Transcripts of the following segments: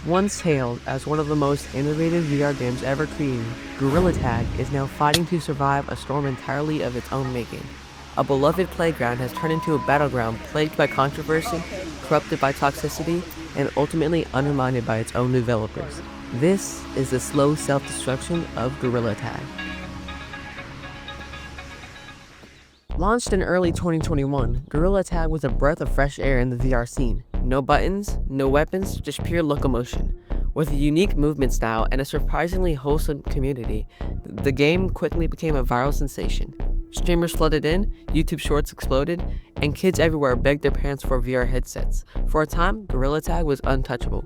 Once hailed as one of the most innovative VR games ever created, Gorilla Tag is now fighting to survive a storm entirely of its own making. A beloved playground has turned into a battleground plagued by controversy, corrupted by toxicity, and ultimately undermined by its own developers. This is the slow self-destruction of Gorilla Tag. Launched in early 2021, Gorilla Tag was a breath of fresh air in the VR scene. No buttons, no weapons, just pure locomotion. With a unique movement style and a surprisingly wholesome community, the game quickly became a viral sensation. Streamers flooded in, YouTube Shorts exploded, and kids everywhere begged their parents for VR headsets. For a time, Gorilla Tag was untouchable.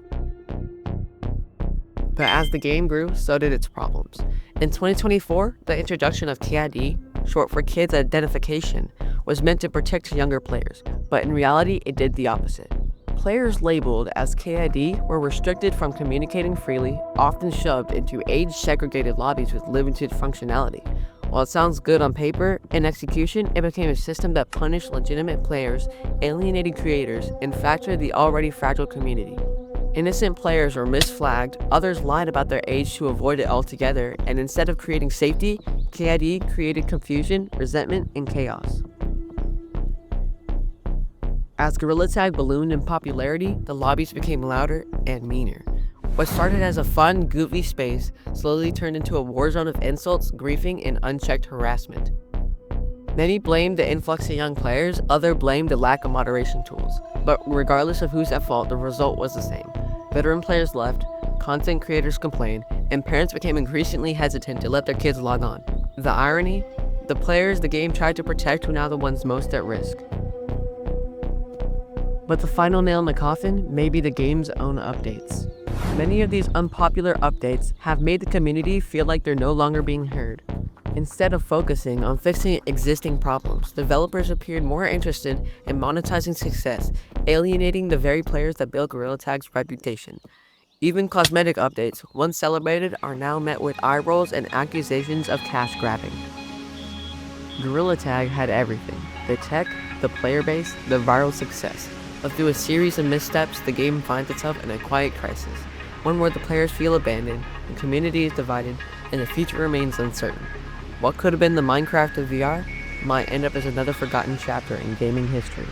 But as the game grew, so did its problems. In 2024, the introduction of KID, short for Kids Identification, was meant to protect younger players, but in reality, it did the opposite. Players labeled as KID were restricted from communicating freely, often shoved into age-segregated lobbies with limited functionality. While it sounds good on paper, in execution, it became a system that punished legitimate players, alienated creators, and fractured the already fragile community. Innocent players were misflagged, others lied about their age to avoid it altogether, and instead of creating safety, KID created confusion, resentment, and chaos. As Gorilla Tag ballooned in popularity, the lobbies became louder and meaner. What started as a fun, goofy space slowly turned into a war zone of insults, griefing, and unchecked harassment. Many blamed the influx of young players, others blamed the lack of moderation tools. But regardless of who's at fault, the result was the same. Veteran players left, content creators complained, and parents became increasingly hesitant to let their kids log on. The irony? The players the game tried to protect were now the ones most at risk. But the final nail in the coffin may be the game's own updates. Many of these unpopular updates have made the community feel like they're no longer being heard. Instead of focusing on fixing existing problems, developers appeared more interested in monetizing success, alienating the very players that built Gorilla Tag's reputation. Even cosmetic updates, once celebrated, are now met with eye rolls and accusations of cash grabbing. Gorilla Tag had everything: the tech, the player base, the viral success. But through a series of missteps, the game finds itself in a quiet crisis, one where the players feel abandoned, the community is divided, and the future remains uncertain. What could have been the Minecraft of VR might end up as another forgotten chapter in gaming history.